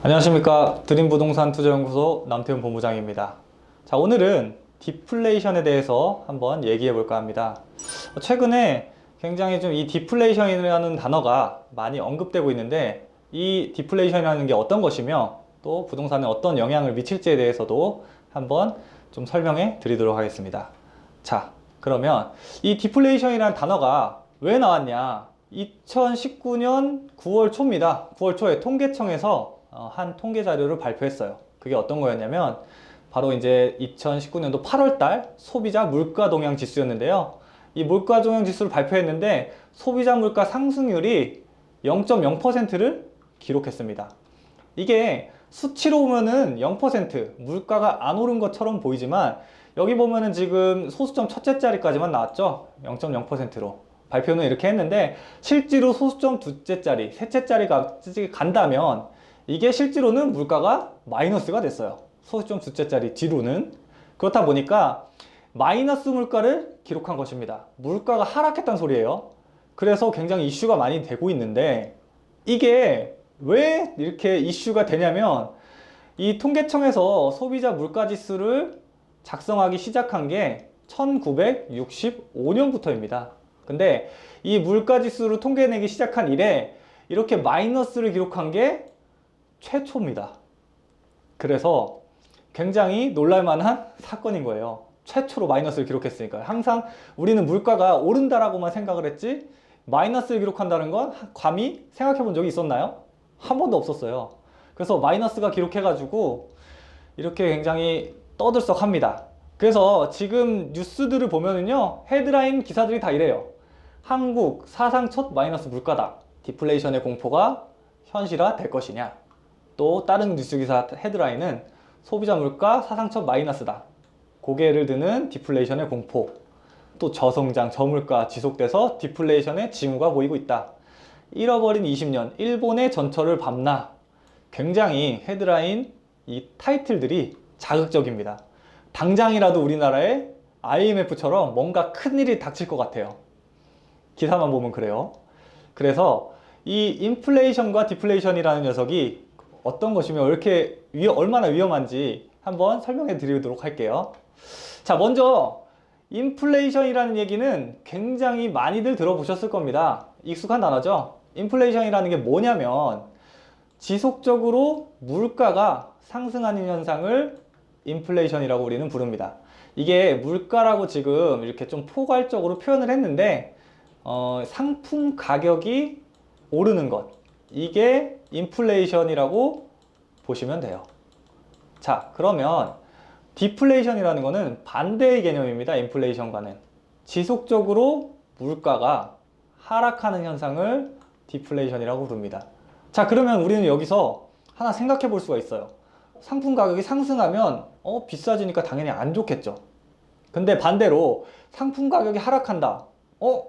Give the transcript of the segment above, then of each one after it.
안녕하십니까. 드림부동산 투자연구소 남태훈 본부장입니다. 자, 오늘은 디플레이션에 대해서 한번 얘기해 볼까 합니다. 최근에 굉장히 좀 이 디플레이션이라는 단어가 많이 언급되고 있는데, 이 디플레이션이라는 게 어떤 것이며 또 부동산에 어떤 영향을 미칠지에 대해서도 한번 좀 설명해 드리도록 하겠습니다. 자, 그러면 이 디플레이션이라는 단어가 왜 나왔냐? 2019년 9월 초입니다. 9월 초에 통계청에서 한 통계 자료를 발표했어요. 그게 어떤 거였냐면 바로 이제 2019년도 8월 달 소비자 물가 동향 지수였는데요. 이 물가 동향 지수를 발표했는데 소비자 물가 상승률이 0.0%를 기록했습니다. 이게 수치로 보면은 0%, 물가가 안 오른 것처럼 보이지만 여기 보면은 지금 소수점 첫째 자리까지만 나왔죠. 0.0%로. 발표는 이렇게 했는데 실제로 소수점 둘째 자리, 셋째 자리까지 간다면 이게 실제로는 물가가 마이너스가 됐어요. 소수점 둘째 자리 뒤로는. 그렇다 보니까 마이너스 물가를 기록한 것입니다. 물가가 하락했다는 소리예요. 그래서 굉장히 이슈가 많이 되고 있는데, 이게 왜 이렇게 이슈가 되냐면 이 통계청에서 소비자 물가 지수를 작성하기 시작한 게 1965년부터입니다. 근데 이 물가 지수를 통계내기 시작한 이래 이렇게 마이너스를 기록한 게 최초입니다. 그래서 굉장히 놀랄만한 사건인 거예요. 최초로 마이너스를 기록했으니까요. 항상 우리는 물가가 오른다라고만 생각을 했지 마이너스를 기록한다는 건 감히 생각해 본 적이 있었나요? 한 번도 없었어요. 그래서 마이너스가 기록해가지고 이렇게 굉장히 떠들썩합니다. 그래서 지금 뉴스들을 보면은요, 헤드라인 기사들이 다 이래요. 한국 사상 첫 마이너스 물가다. 디플레이션의 공포가 현실화 될 것이냐. 또 다른 뉴스 기사 헤드라인은 소비자 물가 사상 첫 마이너스다. 고개를 드는 디플레이션의 공포. 또 저성장, 저물가 지속돼서 디플레이션의 징후가 보이고 있다. 잃어버린 20년, 일본의 전철을 밟나. 굉장히 헤드라인 이 타이틀들이 자극적입니다. 당장이라도 우리나라에 IMF처럼 뭔가 큰일이 닥칠 것 같아요. 기사만 보면 그래요. 그래서 이 인플레이션과 디플레이션이라는 녀석이 어떤 것이며 얼마나 위험한지 한번 설명해 드리도록 할게요. 자, 먼저 인플레이션이라는 얘기는 굉장히 많이들 들어보셨을 겁니다. 익숙한 단어죠. 인플레이션이라는 게 뭐냐면 지속적으로 물가가 상승하는 현상을 인플레이션이라고 우리는 부릅니다. 이게 물가라고 지금 이렇게 좀 포괄적으로 표현을 했는데 상품 가격이 오르는 것, 이게 인플레이션이라고 보시면 돼요. 자, 그러면 디플레이션이라는 거는 반대의 개념입니다. 인플레이션과는. 지속적으로 물가가 하락하는 현상을 디플레이션이라고 부릅니다. 자, 그러면 우리는 여기서 하나 생각해 볼 수가 있어요. 상품 가격이 상승하면 비싸지니까 당연히 안 좋겠죠. 근데 반대로 상품 가격이 하락한다.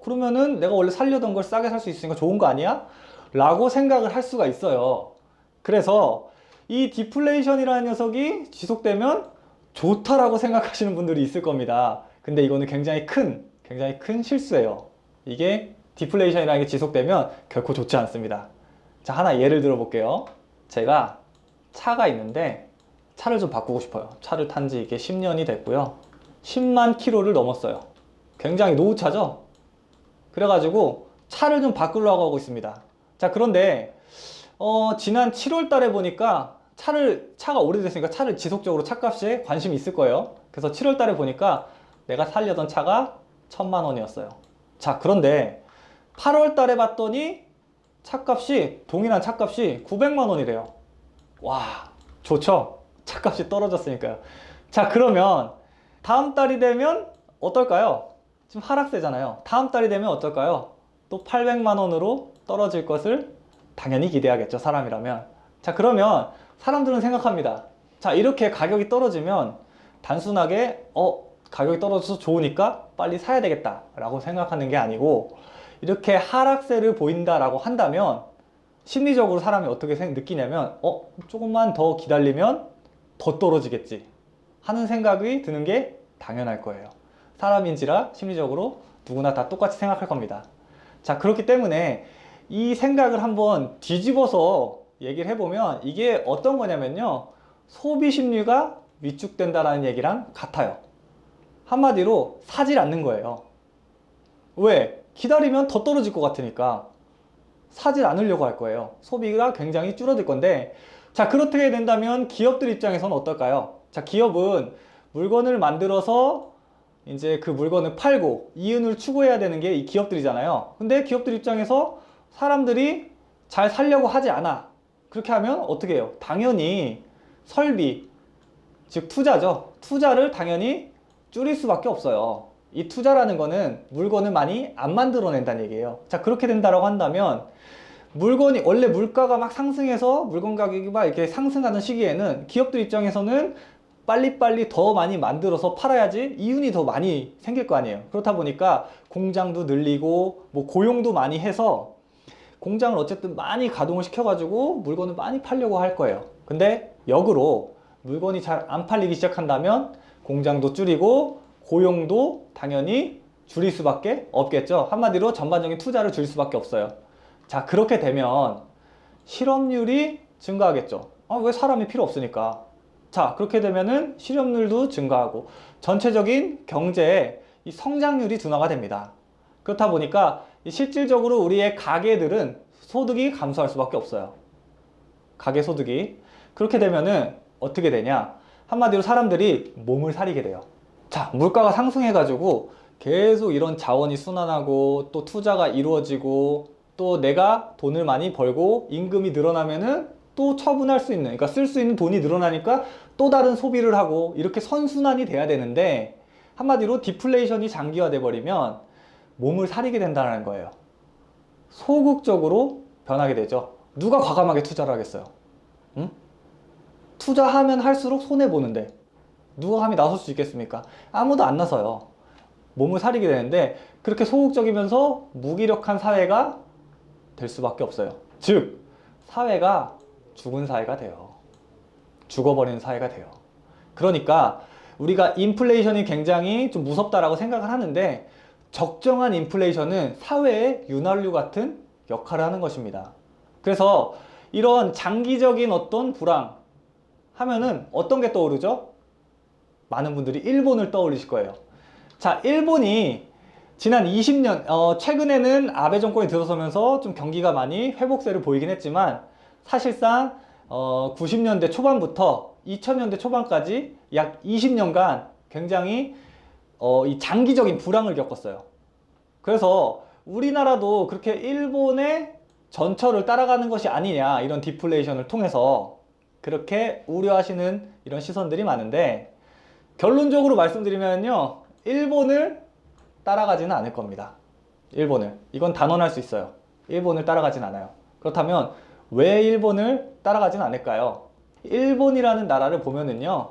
그러면은 내가 원래 살려던 걸 싸게 살 수 있으니까 좋은 거 아니야? 라고 생각을 할 수가 있어요. 그래서 이 디플레이션이라는 녀석이 지속되면 좋다라고 생각하시는 분들이 있을 겁니다. 근데 이거는 굉장히 큰 실수예요. 이게 디플레이션이라는 게 지속되면 결코 좋지 않습니다. 자, 하나 예를 들어 볼게요. 제가 차가 있는데 차를 좀 바꾸고 싶어요. 차를 탄 지 이게 10년이 됐고요. 10만 킬로를 넘었어요. 굉장히 노후차죠? 그래가지고 차를 좀 바꾸려고 하고 있습니다. 자, 그런데 지난 7월 달에 보니까 차가 오래됐으니까 차를 지속적으로 차값에 관심이 있을 거예요. 그래서 7월 달에 보니까 내가 살려던 차가 1,000만 원이었어요. 자, 그런데 8월 달에 봤더니 동일한 차값이 900만 원이래요. 와, 좋죠? 차값이 떨어졌으니까요. 자, 그러면 다음 달이 되면 어떨까요? 지금 하락세잖아요. 다음 달이 되면 어떨까요? 또 800만 원으로 떨어질 것을 당연히 기대하겠죠, 사람이라면. 자, 그러면 사람들은 생각합니다. 자, 이렇게 가격이 떨어지면 단순하게 가격이 떨어져서 좋으니까 빨리 사야 되겠다 라고 생각하는 게 아니고, 이렇게 하락세를 보인다라고 한다면 심리적으로 사람이 어떻게 느끼냐면 조금만 더 기다리면 더 떨어지겠지 하는 생각이 드는 게 당연할 거예요. 사람인지라 심리적으로 누구나 다 똑같이 생각할 겁니다. 자, 그렇기 때문에 이 생각을 한번 뒤집어서 얘기를 해보면 이게 어떤 거냐면요. 소비 심리가 위축된다라는 얘기랑 같아요. 한마디로 사질 않는 거예요. 왜? 기다리면 더 떨어질 것 같으니까 사질 않으려고 할 거예요. 소비가 굉장히 줄어들 건데, 자, 그렇게 된다면 기업들 입장에서는 어떨까요? 자, 기업은 물건을 만들어서 이제 그 물건을 팔고 이윤을 추구해야 되는 게 이 기업들이잖아요. 근데 기업들 입장에서 사람들이 잘 살려고 하지 않아. 그렇게 하면 어떻게 해요? 당연히 설비, 즉 투자죠. 투자를 당연히 줄일 수밖에 없어요. 이 투자라는 거는 물건을 많이 안 만들어낸다는 얘기예요. 자, 그렇게 된다라고 한다면 물건이 원래 물가가 막 상승해서 물건 가격이 막 이렇게 상승하는 시기에는 기업들 입장에서는 빨리빨리 더 많이 만들어서 팔아야지 이윤이 더 많이 생길 거 아니에요. 그렇다 보니까 공장도 늘리고 뭐 고용도 많이 해서 공장을 어쨌든 많이 가동을 시켜가지고 물건을 많이 팔려고 할 거예요. 근데 역으로 물건이 잘 안 팔리기 시작한다면 공장도 줄이고 고용도 당연히 줄일 수밖에 없겠죠. 한마디로 전반적인 투자를 줄일 수밖에 없어요. 자, 그렇게 되면 실업률이 증가하겠죠. 왜? 사람이 필요 없으니까. 자, 그렇게 되면은 실업률도 증가하고 전체적인 경제의 이 성장률이 둔화가 됩니다. 그렇다 보니까 실질적으로 우리의 가게들은 소득이 감소할 수밖에 없어요. 가계 소득이. 그렇게 되면은 어떻게 되냐? 한마디로 사람들이 몸을 사리게 돼요. 자, 물가가 상승해가지고 계속 이런 자원이 순환하고 또 투자가 이루어지고 또 내가 돈을 많이 벌고 임금이 늘어나면은 또 처분할 수 있는, 그러니까 쓸 수 있는 돈이 늘어나니까 또 다른 소비를 하고 이렇게 선순환이 돼야 되는데 한마디로 디플레이션이 장기화돼 버리면 몸을 사리게 된다는 거예요. 소극적으로 변하게 되죠. 누가 과감하게 투자를 하겠어요? 응? 투자하면 할수록 손해보는데 누가 감히 나설 수 있겠습니까? 아무도 안 나서요. 몸을 사리게 되는데 그렇게 소극적이면서 무기력한 사회가 될 수밖에 없어요. 즉, 사회가 죽은 사회가 돼요. 죽어버리는 사회가 돼요. 그러니까 우리가 인플레이션이 굉장히 좀 무섭다라고 생각을 하는데 적정한 인플레이션은 사회의 윤활유 같은 역할을 하는 것입니다. 그래서 이런 장기적인 어떤 불황 하면은 어떤 게 떠오르죠? 많은 분들이 일본을 떠올리실 거예요. 자, 일본이 지난 20년, 최근에는 아베 정권이 들어서면서 좀 경기가 많이 회복세를 보이긴 했지만 사실상 90년대 초반부터 2000년대 초반까지 약 20년간 굉장히 이 장기적인 불황을 겪었어요. 그래서 우리나라도 그렇게 일본의 전철을 따라가는 것이 아니냐, 이런 디플레이션을 통해서 그렇게 우려하시는 이런 시선들이 많은데 결론적으로 말씀드리면요, 일본을 따라가지는 않을 겁니다. 일본을. 이건 단언할 수 있어요. 일본을 따라가진 않아요. 그렇다면 왜 일본을 따라가진 않을까요? 일본이라는 나라를 보면은요,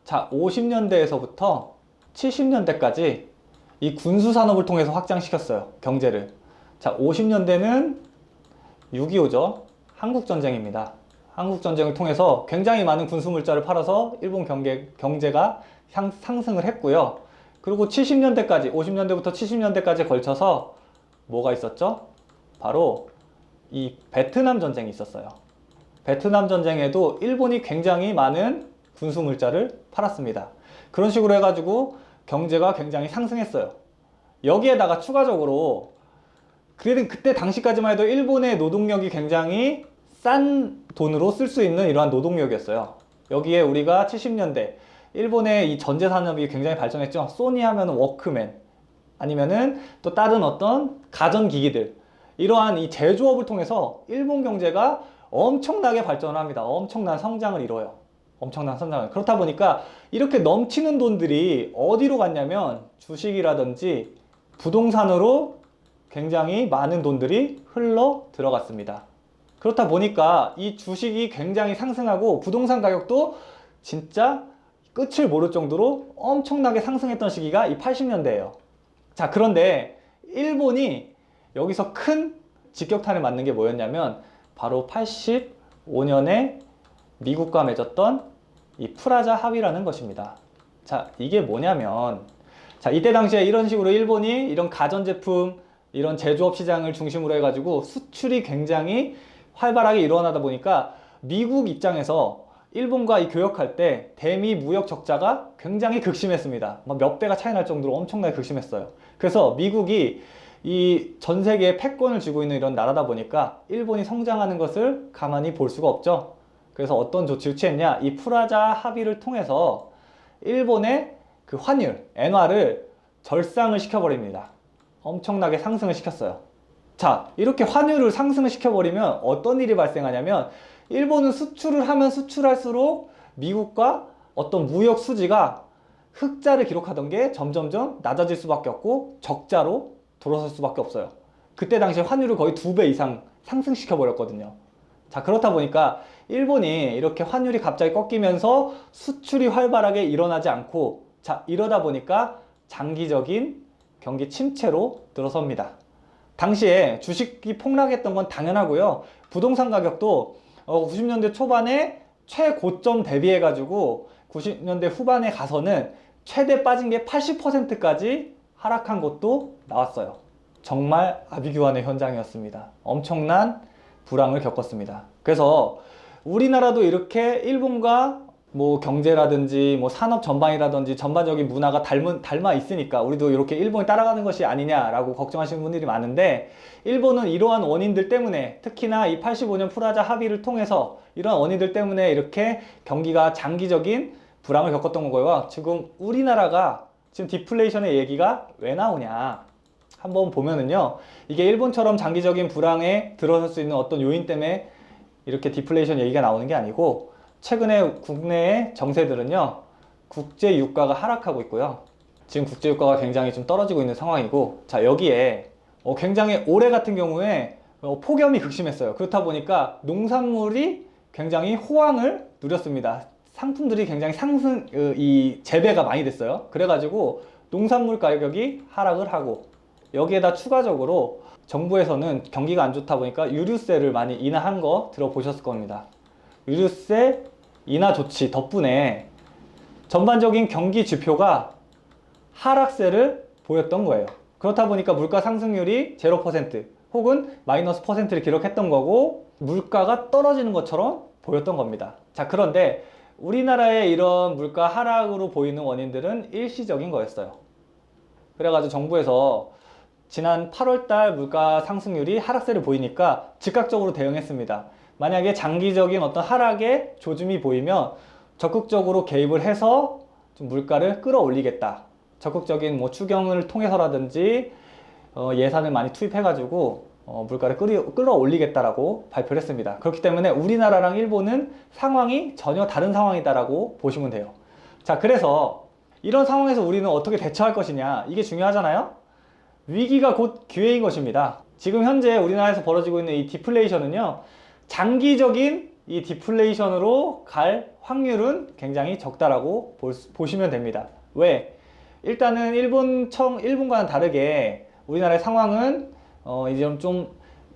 자, 50년대에서부터 70년대까지 이 군수산업을 통해서 확장시켰어요. 경제를. 자, 50년대는 6.25죠. 한국전쟁입니다. 한국전쟁을 통해서 굉장히 많은 군수물자를 팔아서 일본 경제가 상승을 했고요. 그리고 70년대까지, 50년대부터 70년대까지 걸쳐서 뭐가 있었죠? 바로 이 베트남 전쟁이 있었어요. 베트남 전쟁에도 일본이 굉장히 많은 군수물자를 팔았습니다. 그런 식으로 해가지고 경제가 굉장히 상승했어요. 여기에다가 추가적으로 그때 당시까지만 해도 일본의 노동력이 굉장히 싼 돈으로 쓸 수 있는 이러한 노동력이었어요. 여기에 우리가 70년대 일본의 이 전제 산업이 굉장히 발전했죠. 소니 하면 워크맨, 아니면은 또 다른 어떤 가전기기들, 이러한 이 제조업을 통해서 일본 경제가 엄청나게 발전을 합니다. 엄청난 성장을 이뤄요. 엄청난 성장을. 그렇다 보니까 이렇게 넘치는 돈들이 어디로 갔냐면 주식이라든지 부동산으로 굉장히 많은 돈들이 흘러 들어갔습니다. 그렇다 보니까 이 주식이 굉장히 상승하고 부동산 가격도 진짜 끝을 모를 정도로 엄청나게 상승했던 시기가 이 80년대예요. 자, 그런데 일본이 여기서 큰 직격탄을 맞는 게 뭐였냐면 바로 85년에 미국과 맺었던 이 프라자 합의라는 것입니다. 자, 이게 뭐냐면, 자, 이때 당시에 이런 식으로 일본이 이런 가전제품, 이런 제조업 시장을 중심으로 해가지고 수출이 굉장히 활발하게 일어나다 보니까 미국 입장에서 일본과 이 교역할 때 대미 무역 적자가 굉장히 극심했습니다. 몇 배가 차이 날 정도로 엄청나게 극심했어요. 그래서 미국이 이 전 세계에 패권을 쥐고 있는 이런 나라다 보니까 일본이 성장하는 것을 가만히 볼 수가 없죠. 그래서 어떤 조치를 취했냐? 이 프라자 합의를 통해서 일본의 그 환율, 엔화를 절상을 시켜버립니다. 엄청나게 상승을 시켰어요. 자, 이렇게 환율을 상승을 시켜버리면 어떤 일이 발생하냐면 일본은 수출을 하면 수출할수록 미국과 어떤 무역 수지가 흑자를 기록하던 게 점점점 낮아질 수밖에 없고 적자로 돌아설 수밖에 없어요. 그때 당시 환율을 거의 2배 이상 상승시켜 버렸거든요. 자, 그렇다 보니까 일본이 이렇게 환율이 갑자기 꺾이면서 수출이 활발하게 일어나지 않고, 자, 이러다 보니까 장기적인 경기 침체로 들어섭니다. 당시에 주식이 폭락했던 건 당연하고요. 부동산 가격도 90년대 초반에 최고점 대비해 가지고 90년대 후반에 가서는 최대 빠진 게 80%까지 하락한 것도 나왔어요. 정말 아비규환의 현장이었습니다. 엄청난 불황을 겪었습니다. 그래서 우리나라도 이렇게 일본과 뭐 경제라든지 뭐 산업 전반이라든지 전반적인 문화가 닮아 있으니까 우리도 이렇게 일본이 따라가는 것이 아니냐라고 걱정하시는 분들이 많은데, 일본은 이러한 원인들 때문에, 특히나 이 85년 프라자 합의를 통해서 이러한 원인들 때문에 이렇게 경기가 장기적인 불황을 겪었던 거고요. 지금 우리나라가 지금 디플레이션의 얘기가 왜 나오냐 한번 보면은요, 이게 일본처럼 장기적인 불황에 들어설 수 있는 어떤 요인 때문에 이렇게 디플레이션 얘기가 나오는 게 아니고, 최근에 국내의 정세들은요, 국제 유가가 하락하고 있고요. 지금 국제 유가가 굉장히 좀 떨어지고 있는 상황이고, 자, 여기에 굉장히 올해 같은 경우에 폭염이 극심했어요. 그렇다 보니까 농산물이 굉장히 호황을 누렸습니다. 상품들이 굉장히 이 재배가 많이 됐어요. 그래가지고 농산물 가격이 하락을 하고, 여기에다 추가적으로 정부에서는 경기가 안 좋다 보니까 유류세를 많이 인하한 거 들어보셨을 겁니다. 유류세 인하 조치 덕분에 전반적인 경기 지표가 하락세를 보였던 거예요. 그렇다 보니까 물가 상승률이 0% 혹은 마이너스 %를 기록했던 거고, 물가가 떨어지는 것처럼 보였던 겁니다. 자, 그런데 우리나라의 이런 물가 하락으로 보이는 원인들은 일시적인 거였어요. 그래가지고 정부에서 지난 8월달 물가 상승률이 하락세를 보이니까 즉각적으로 대응했습니다. 만약에 장기적인 어떤 하락의 조짐이 보이면 적극적으로 개입을 해서 좀 물가를 끌어올리겠다. 적극적인 뭐 추경을 통해서라든지 예산을 많이 투입해가지고 물가를 끌어올리겠다라고 발표를 했습니다. 그렇기 때문에 우리나라랑 일본은 상황이 전혀 다른 상황이다라고 보시면 돼요. 자, 그래서 이런 상황에서 우리는 어떻게 대처할 것이냐, 이게 중요하잖아요. 위기가 곧 기회인 것입니다. 지금 현재 우리나라에서 벌어지고 있는 이 디플레이션은요, 장기적인 이 디플레이션으로 갈 확률은 굉장히 적다라고 보시면 됩니다. 왜? 일단은 일본과는 다르게 우리나라의 상황은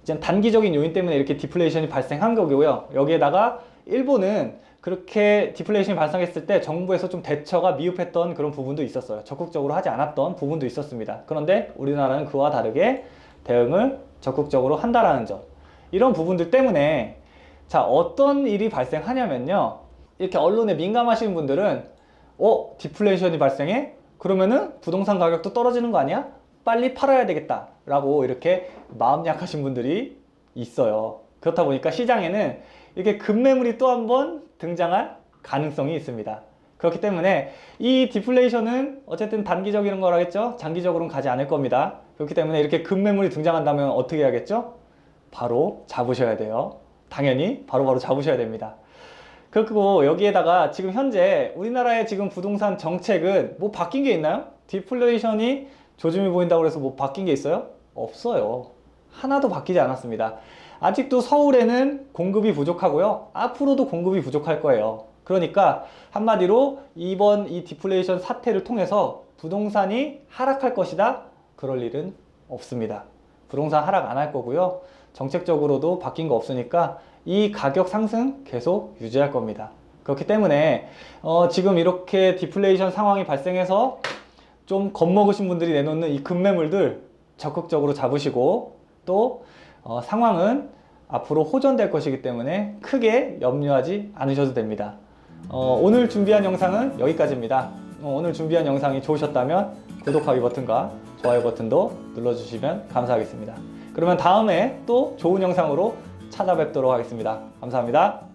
이제 단기적인 요인 때문에 이렇게 디플레이션이 발생한 거고요. 여기에다가 일본은 그렇게 디플레이션이 발생했을 때 정부에서 좀 대처가 미흡했던 그런 부분도 있었어요. 적극적으로 하지 않았던 부분도 있었습니다. 그런데 우리나라는 그와 다르게 대응을 적극적으로 한다라는 점. 이런 부분들 때문에, 자, 어떤 일이 발생하냐면요, 이렇게 언론에 민감하신 분들은 디플레이션이 발생해? 그러면은 부동산 가격도 떨어지는 거 아니야? 빨리 팔아야 되겠다 라고 이렇게 마음 약하신 분들이 있어요. 그렇다 보니까 시장에는 이렇게 급매물이 또 한 번 등장할 가능성이 있습니다. 그렇기 때문에 이 디플레이션은 어쨌든 단기적인 거라겠죠? 장기적으로는 가지 않을 겁니다. 그렇기 때문에 이렇게 급매물이 등장한다면 어떻게 해야겠죠? 바로 잡으셔야 돼요. 당연히 바로바로 잡으셔야 됩니다. 그리고 여기에다가 지금 현재 우리나라의 지금 부동산 정책은 뭐 바뀐 게 있나요? 디플레이션이 조짐이 보인다고 해서 뭐 바뀐 게 있어요? 없어요. 하나도 바뀌지 않았습니다. 아직도 서울에는 공급이 부족하고요. 앞으로도 공급이 부족할 거예요. 그러니까 한마디로 이번 이 디플레이션 사태를 통해서 부동산이 하락할 것이다? 그럴 일은 없습니다. 부동산 하락 안 할 거고요. 정책적으로도 바뀐 거 없으니까 이 가격 상승 계속 유지할 겁니다. 그렇기 때문에 지금 이렇게 디플레이션 상황이 발생해서 좀 겁먹으신 분들이 내놓는 이 급매물들 적극적으로 잡으시고, 또 상황은 앞으로 호전될 것이기 때문에 크게 염려하지 않으셔도 됩니다. 오늘 준비한 영상은 여기까지입니다. 오늘 준비한 영상이 좋으셨다면 구독하기 버튼과 좋아요 버튼도 눌러주시면 감사하겠습니다. 그러면 다음에 또 좋은 영상으로 찾아뵙도록 하겠습니다. 감사합니다.